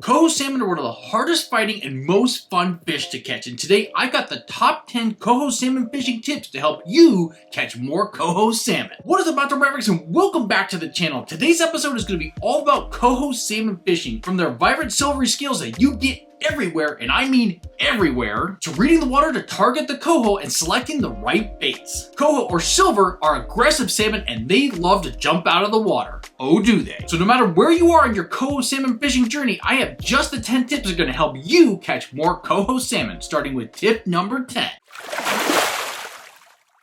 Coho salmon are one of the hardest fighting and most fun fish to catch, and today I got the top 10 coho salmon fishing tips to help you catch more coho salmon. What is up, Outdoor Mavericks, and welcome back to the channel. Today's episode is going to be all about coho salmon fishing, from their vibrant silvery scales that you get everywhere, and I mean everywhere, to reading the water to target the coho and selecting the right baits. Coho or silver are aggressive salmon and they love to jump out of the water. Oh, do they? So no matter where you are in your coho salmon fishing journey, I have just the 10 tips that are going to help you catch more coho salmon, starting with tip number 10.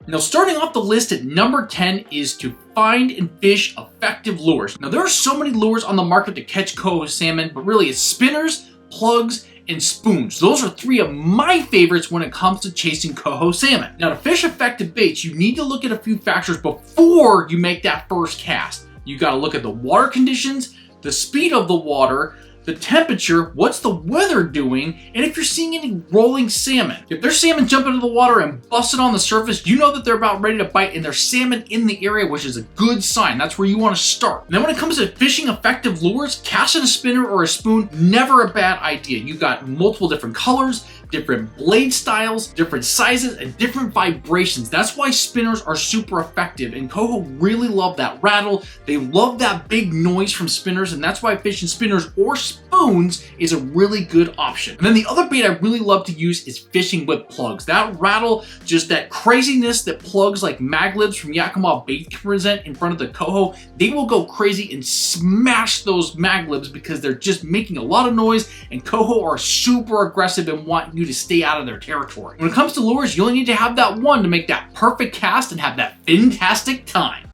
Now, starting off the list at number 10 is to find and fish effective lures. Now, there are so many lures on the market to catch coho salmon, but really it's spinners, plugs, and spoons. Those are three of my favorites when it comes to chasing coho salmon. Now, to fish effective baits, you need to look at a few factors before you make that first cast. You got to look at the water conditions, the speed of the water, the temperature, what's the weather doing, and if you're seeing any rolling salmon. If there's salmon jumping into the water and busting on the surface, you know that they're about ready to bite and there's salmon in the area, which is a good sign. That's where you want to start. And then when it comes to fishing effective lures, casting a spinner or a spoon, never a bad idea. You got multiple different colors, different blade styles, different sizes, and different vibrations. That's why spinners are super effective, and coho really love that rattle. They love that big noise from spinners, and that's why fishing spinners or spoons is a really good option. And then the other bait I really love to use is fishing with plugs. That rattle, just that craziness that plugs like mag libs from Yakima Bait can present in front of the coho, they will go crazy and smash those mag libs because they're just making a lot of noise, and coho are super aggressive and want you to stay out of their territory. When it comes to lures, you only need to have that one to make that perfect cast and have that fantastic time.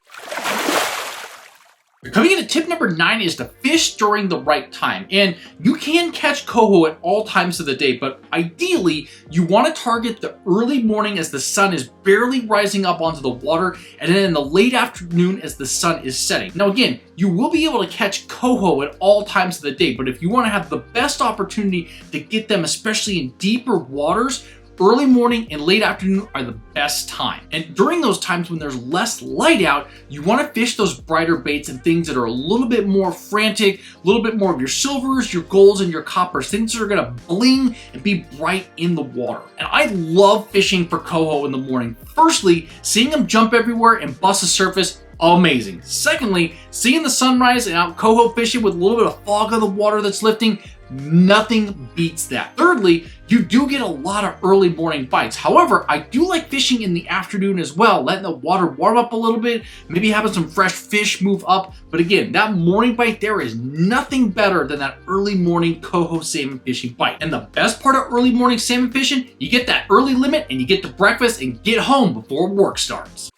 Coming into tip number 9 is to fish during the right time. And you can catch coho at all times of the day, but ideally you want to target the early morning as the sun is barely rising up onto the water, and then in the late afternoon as the sun is setting. Now again, you will be able to catch coho at all times of the day, but if you want to have the best opportunity to get them, especially in deeper waters, early morning and late afternoon are the best time. And during those times when there's less light out, you want to fish those brighter baits and things that are a little bit more frantic, a little bit more of your silvers, your golds, and your coppers, things that are going to bling and be bright in the water. And I love fishing for coho in the morning. Firstly, seeing them jump everywhere and bust the surface, amazing. Secondly, seeing the sunrise and out coho fishing with a little bit of fog on the water that's lifting, nothing beats that. Thirdly, you do get a lot of early morning bites. However, I do like fishing in the afternoon as well, letting the water warm up a little bit, maybe having some fresh fish move up. But again, that morning bite, there is nothing better than that early morning coho salmon fishing bite. And the best part of early morning salmon fishing, you get that early limit and you get to breakfast and get home before work starts.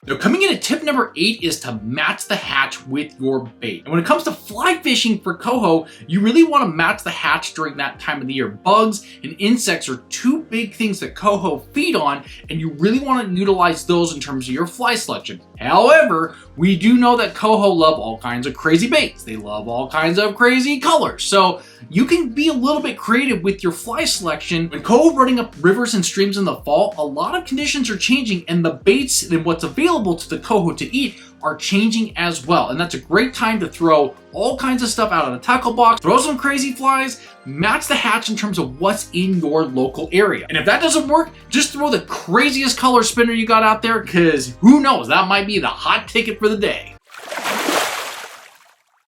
Now, coming in at tip number 8 is to match the hatch with your bait. And when it comes to fly fishing for coho, you really want to match the hatch during that time of the year. Bugs and insects are two big things that coho feed on, and you really want to utilize those in terms of your fly selection. However, we do know that coho love all kinds of crazy baits. They love all kinds of crazy colors. So you can be a little bit creative with your fly selection. When coho running up rivers and streams in the fall, a lot of conditions are changing, and the baits and what's available to the coho to eat are changing as well. And that's a great time to throw all kinds of stuff out of the tackle box, throw some crazy flies, match the hatch in terms of what's in your local area. And if that doesn't work, just throw the craziest color spinner you got out there, because who knows, that might be the hot ticket for the day.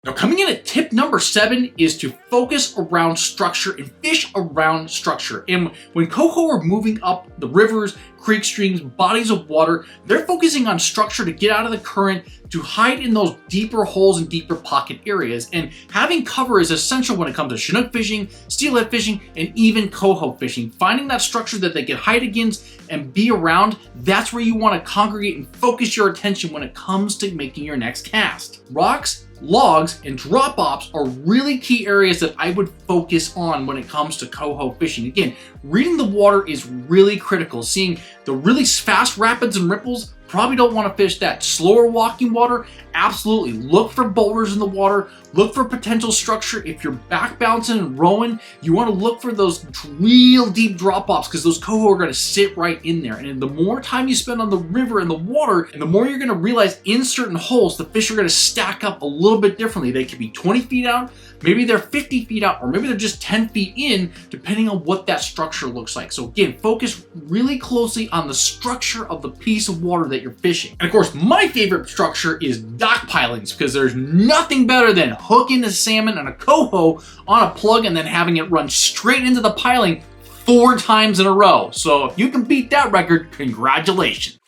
Now, coming in at tip number 7 is to focus around structure and fish around structure. And when coho are moving up the rivers, creek, streams, bodies of water, they're focusing on structure to get out of the current, to hide in those deeper holes and deeper pocket areas. And having cover is essential when it comes to Chinook fishing, steelhead fishing, and even coho fishing. Finding that structure that they can hide against and be around, that's where you want to congregate and focus your attention when it comes to making your next cast. Rocks, logs, and drop-offs are really key areas that I would focus on when it comes to coho fishing. Again, reading the water is really critical. Seeing the really fast rapids and ripples, probably don't want to fish that. Slower walking water, absolutely. Look for boulders in the water. Look for potential structure. If you're back bouncing and rowing, you want to look for those real deep drop-offs, because those coho are going to sit right in there. And the more time you spend on the river and the water, and the more you're going to realize in certain holes, the fish are going to stack up a little bit differently. They could be 20 feet out, maybe they're 50 feet out, or maybe they're just 10 feet in, depending on what that structure looks like. So again, focus really closely on the structure of the piece of water that you're fishing. And of course, my favorite structure is dock pilings, because there's nothing better than hooking a salmon and a coho on a plug and then having it run straight into the piling 4 times in a row. So if you can beat that record, congratulations.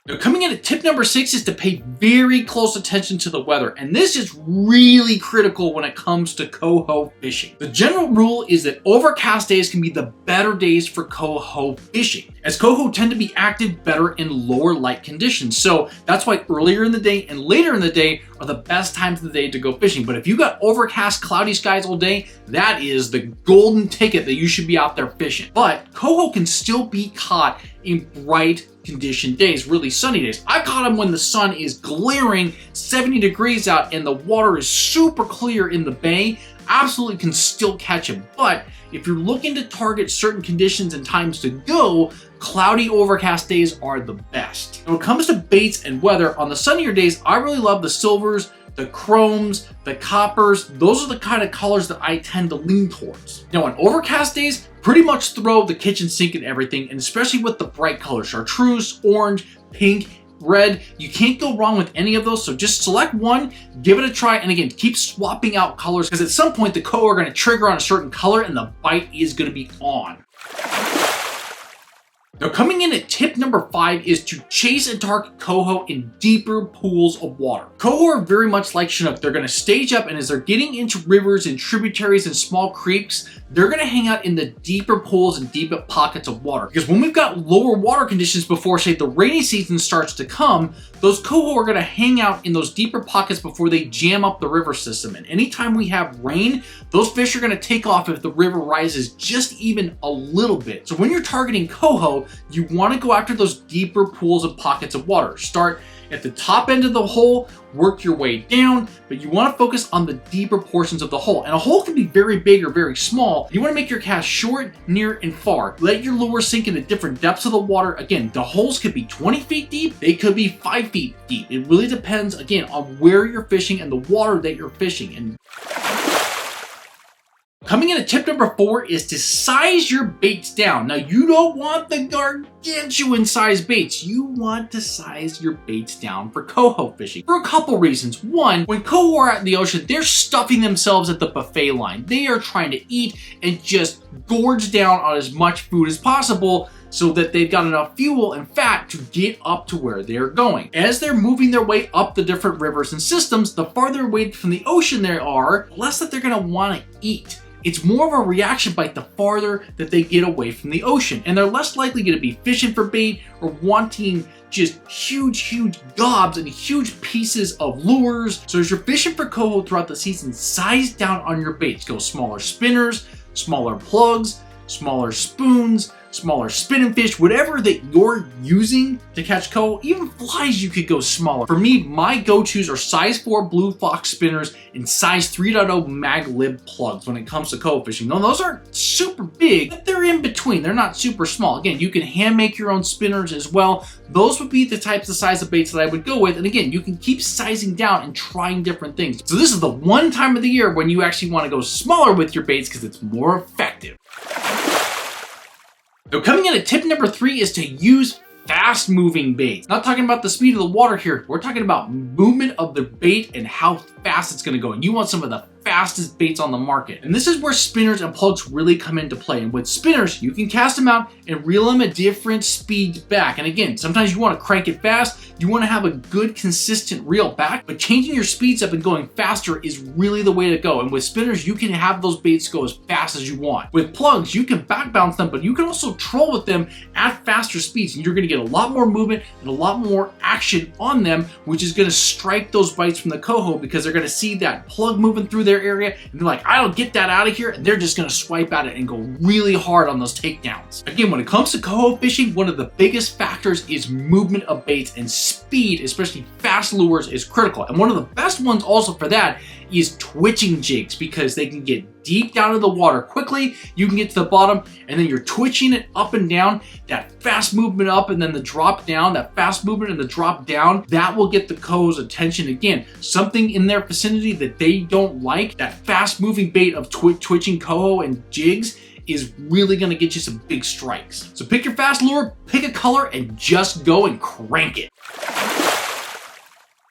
Now, coming in at tip number 6 is to pay very close attention to the weather, and this is really critical when it comes to coho fishing. The general rule is that overcast days can be the better days for coho fishing, as coho tend to be active better in lower light conditions. So that's why earlier in the day and later in the day are the best times of the day to go fishing. But if you got overcast, cloudy skies all day, that is the golden ticket that you should be out there fishing. But coho can still be caught in bright condition days, really sunny days. I caught them when the sun is glaring 70 degrees out and the water is super clear in the bay. Absolutely can still catch them. But if you're looking to target certain conditions and times to go, cloudy overcast days are the best. When it comes to baits and weather, on the sunnier days, I really love the silvers, the chromes, the coppers. Those are the kind of colors that I tend to lean towards. Now on overcast days, pretty much throw the kitchen sink and everything, and especially with the bright colors, chartreuse, orange, pink, red. You can't go wrong with any of those, so just select one, give it a try, and again, keep swapping out colors, because at some point the coho are going to trigger on a certain color and the bite is going to be on. Now coming in at tip number 5 is to chase and target coho in deeper pools of water. Coho are very much like Chinook. They're going to stage up, and as they're getting into rivers and tributaries and small creeks, they're going to hang out in the deeper pools and deeper pockets of water. Because when we've got lower water conditions before, say, the rainy season starts to come, those coho are going to hang out in those deeper pockets before they jam up the river system. And anytime we have rain, those fish are going to take off if the river rises just even a little bit. So when you're targeting coho, you want to go after those deeper pools and pockets of water. Start at the top end of the hole, work your way down, but you want to focus on the deeper portions of the hole. And a hole can be very big or very small. You want to make your cast short, near, and far. Let your lure sink into different depths of the water. Again, the holes could be 20 feet deep, they could be 5 feet deep. It really depends, again, on where you're fishing and the water that you're fishing. And coming in at tip number 4 is to size your baits down. Now, you don't want the gargantuan size baits. You want to size your baits down for coho fishing for a couple reasons. One, when coho are out in the ocean, they're stuffing themselves at the buffet line. They are trying to eat and just gorge down on as much food as possible, so that they've got enough fuel and fat to get up to where they're going. As they're moving their way up the different rivers and systems, the farther away from the ocean they are, the less that they're going to want to eat. It's more of a reaction bite the farther that they get away from the ocean, and they're less likely going to be fishing for bait or wanting just huge gobs and huge pieces of lures. So as you're fishing for coho throughout the season, size down on your baits. Go smaller spinners, smaller plugs, smaller spoons, smaller spinning fish, whatever that you're using to catch coho. Even flies, you could go smaller. For me, my go-tos are size 4 Blue Fox spinners and size 3.0 mag lib plugs when it comes to coho fishing. Now, those aren't super big, but they're in between. They're not super small. Again, you can hand make your own spinners as well. Those would be the types of size of baits that I would go with. And again, you can keep sizing down and trying different things. So this is the one time of the year when you actually want to go smaller with your baits, because it's more effective. Now coming in at tip number 3 is to use fast moving baits. Not talking about the speed of the water here. We're talking about movement of the bait and how fast it's going to go. And you want some of the fastest baits on the market. And this is where spinners and plugs really come into play. And with spinners, you can cast them out and reel them at different speeds back. And again, sometimes you want to crank it fast. You want to have a good, consistent reel back, but changing your speeds up and going faster is really the way to go. And with spinners, you can have those baits go as fast as you want. With plugs, you can back bounce them, but you can also troll with them at faster speeds. And you're going to get a lot more movement and a lot more action on them, which is going to strike those bites from the coho, because they're going to see that plug moving through their area and they're like, I don't get that out of here. And they're just going to swipe at it and go really hard on those takedowns. Again, when it comes to coho fishing, one of the biggest factors is movement of baits, and speed, especially fast lures, is critical. And one of the best ones also for that is twitching jigs, because they can get deep down in the water quickly. You can get to the bottom and then you're twitching it up and down. That fast movement up and then the drop down, that fast movement and the drop down, that will get the coho's attention. Again, something in their vicinity that they don't like, that fast moving bait of twitching coho and jigs is really gonna get you some big strikes. So pick your fast lure, pick a color, and just go and crank it.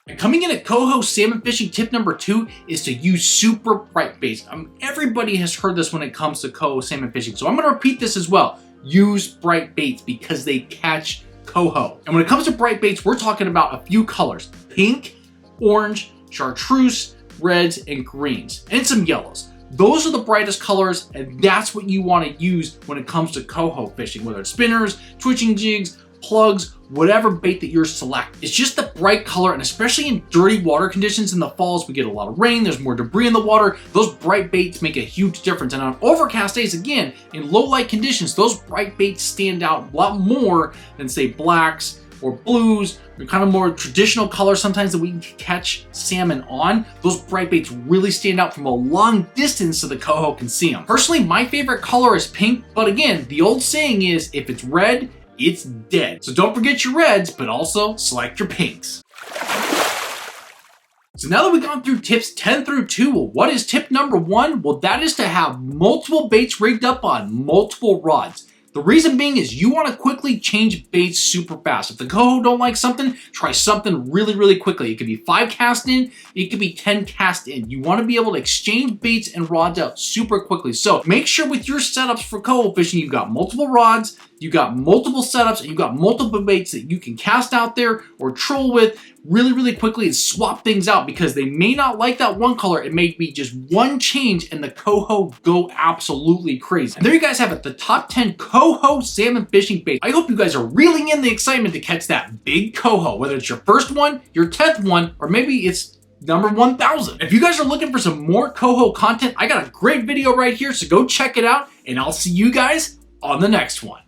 And coming in at coho salmon fishing, tip number 2 is to use super bright baits. Everybody has heard this when it comes to coho salmon fishing, so I'm gonna repeat this as well. Use bright baits because they catch coho. And when it comes to bright baits, we're talking about a few colors: pink, orange, chartreuse, reds, and greens, and some yellows. Those are the brightest colors, and that's what you want to use when it comes to coho fishing, whether it's spinners, twitching jigs, plugs, whatever bait that you're selecting. It's just the bright color, and especially in dirty water conditions in the falls, we get a lot of rain, there's more debris in the water, those bright baits make a huge difference. And on overcast days, again, in low light conditions, those bright baits stand out a lot more than, say, blacks or blues. They're kind of more traditional colors sometimes that we can catch salmon on. Those bright baits really stand out from a long distance so the coho can see them. Personally, my favorite color is pink, but again, the old saying is, if it's red, it's dead. So don't forget your reds, but also select your pinks. So now that we've gone through tips 10 through 2, well, what is tip number 1? Well, that is to have multiple baits rigged up on multiple rods. The reason being is you want to quickly change baits super fast. If the coho don't like something, try something really, really quickly. It could be 5 cast in, it could be 10 cast in. You want to be able to exchange baits and rods out super quickly. So make sure with your setups for coho fishing, you've got multiple rods, you've got multiple setups, and you've got multiple baits that you can cast out there or troll with really, really quickly and swap things out, because they may not like that one color. It may be just one change and the coho go absolutely crazy. And there you guys have it, the top 10 coho salmon fishing baits. I hope you guys are reeling in the excitement to catch that big coho, whether it's your first one, your 10th one, or maybe it's number 1000. If you guys are looking for some more coho content, I got a great video right here, so go check it out, and I'll see you guys on the next one.